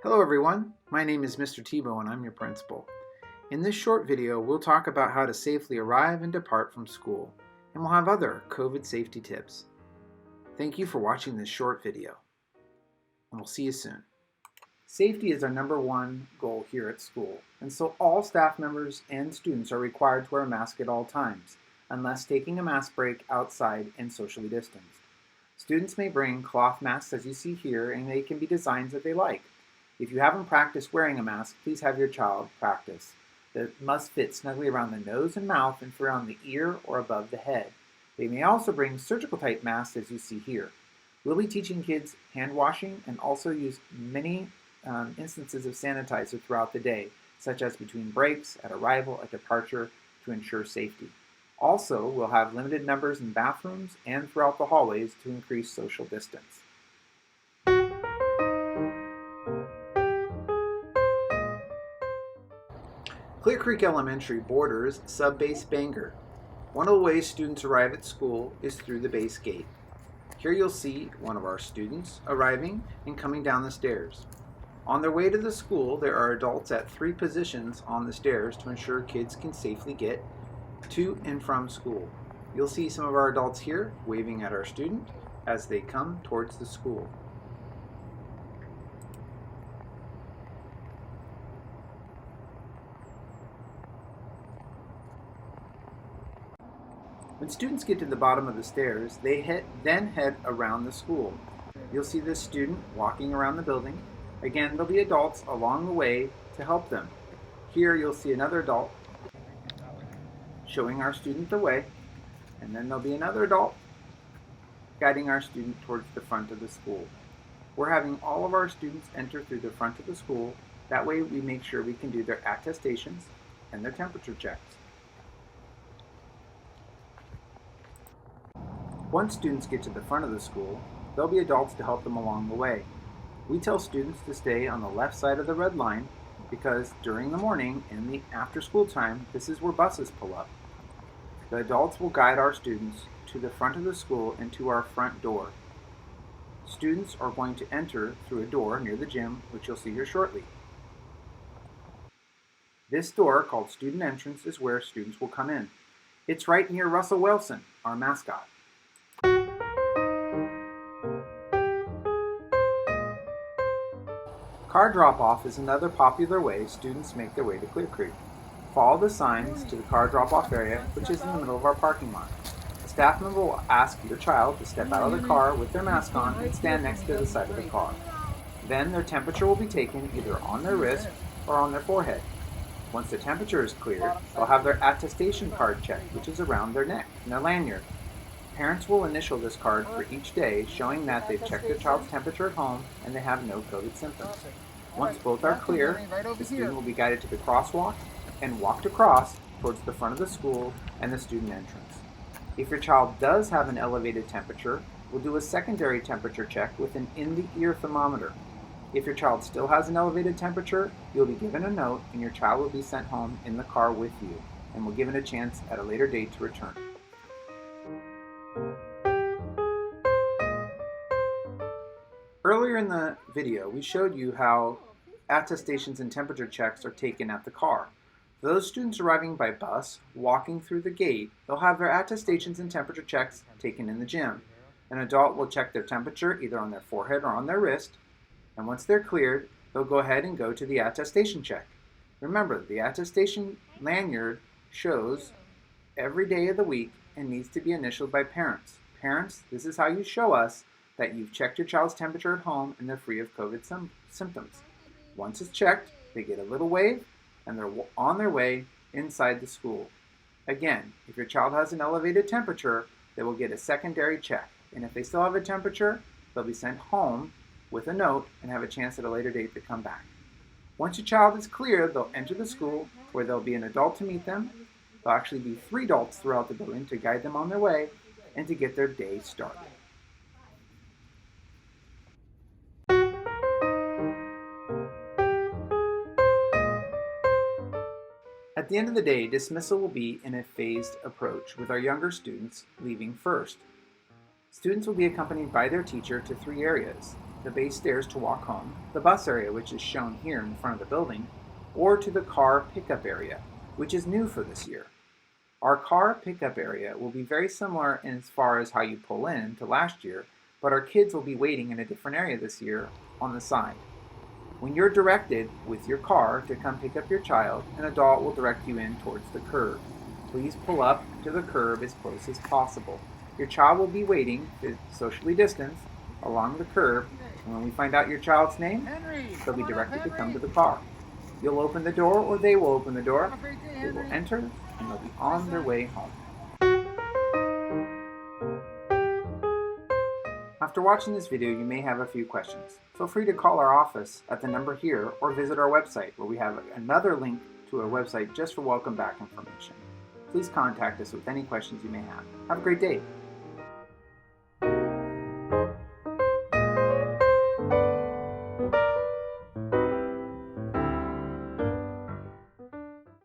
Hello everyone, my name is Mr. Tebow and I'm your principal. In this short video, we'll talk about how to safely arrive and depart from school, and we'll have other COVID safety tips. Thank you for watching this short video, and we'll see you soon. Safety is our number one goal here at school, and so all staff members and students are required to wear a mask at all times, unless taking a mask break outside and socially distanced. Students may bring cloth masks as you see here, and they can be designs that they like. If you haven't practiced wearing a mask, please have your child practice. It must fit snugly around the nose and mouth and fit around the ear or above the head. They may also bring surgical type masks as you see here. We'll be teaching kids hand washing and also use many instances of sanitizer throughout the day, such as between breaks, at arrival, at departure, to ensure safety. Also, we'll have limited numbers in bathrooms and throughout the hallways to increase social distance. Clear Creek Elementary borders Sub-Base Bangor. One of the ways students arrive at school is through the base gate. Here you'll see one of our students arriving and coming down the stairs. On their way to the school, there are adults at 3 positions on the stairs to ensure kids can safely get to and from school. You'll see some of our adults here waving at our student as they come towards the school. When students get to the bottom of the stairs, they then head around the school. You'll see this student walking around the building. Again, there'll be adults along the way to help them. Here you'll see another adult showing our student the way, and then there'll be another adult guiding our student towards the front of the school. We're having all of our students enter through the front of the school. That way we make sure we can do their attestations and their temperature checks. Once students get to the front of the school, there'll be adults to help them along the way. We tell students to stay on the left side of the red line because during the morning and the after school time, this is where buses pull up. The adults will guide our students to the front of the school and to our front door. Students are going to enter through a door near the gym, which you'll see here shortly. This door, called student entrance, is where students will come in. It's right near Russell Wilson, our mascot. Car drop-off is another popular way students make their way to Clear Creek. Follow the signs to the car drop-off area, which is in the middle of our parking lot. A staff member will ask your child to step out of the car with their mask on and stand next to the side of the car. Then their temperature will be taken either on their wrist or on their forehead. Once the temperature is cleared, they'll have their attestation card checked, which is around their neck in their lanyard. Parents will initial this card for each day, showing that they've checked their child's temperature at home and they have no COVID symptoms. Once both are clear, the student will be guided to the crosswalk and walked across towards the front of the school and the student entrance. If your child does have an elevated temperature, we'll do a secondary temperature check with an in-the-ear thermometer. If your child still has an elevated temperature, you'll be given a note and your child will be sent home in the car with you and will given a chance at a later date to return. Earlier in the video, we showed you how attestations and temperature checks are taken at the car. For those students arriving by bus, walking through the gate, they'll have their attestations and temperature checks taken in the gym. An adult will check their temperature either on their forehead or on their wrist, and once they're cleared, they'll go ahead and go to the attestation check. Remember, the attestation lanyard shows every day of the week and needs to be initialed by parents. Parents, this is how you show us that you've checked your child's temperature at home and they're free of COVID symptoms. Once it's checked, they get a little wave and they're on their way inside the school. Again, if your child has an elevated temperature, they will get a secondary check. And if they still have a temperature, they'll be sent home with a note and have a chance at a later date to come back. Once your child is clear, they'll enter the school where there'll be an adult to meet them. There'll actually be 3 adults throughout the building to guide them on their way and to get their day started. At the end of the day, dismissal will be in a phased approach, with our younger students leaving first. Students will be accompanied by their teacher to 3 areas. the base stairs to walk home, the bus area, which is shown here in front of the building, or to the car pickup area, which is new for this year. Our car pickup area will be very similar in as far as how you pull in to last year, but our kids will be waiting in a different area this year on the side. When you're directed with your car to come pick up your child, an adult will direct you in towards the curb. Please pull up to the curb as close as possible. Your child will be waiting, socially distanced, along the curb, and when we find out your child's name, they'll be directed to come to the car. You'll open the door, or they will open the door. They will enter, and they'll be on their way home. After watching this video, you may have a few questions. Feel free to call our office at the number here or visit our website where we have another link to our website just for welcome back information. Please contact us with any questions you may have. Have a great day.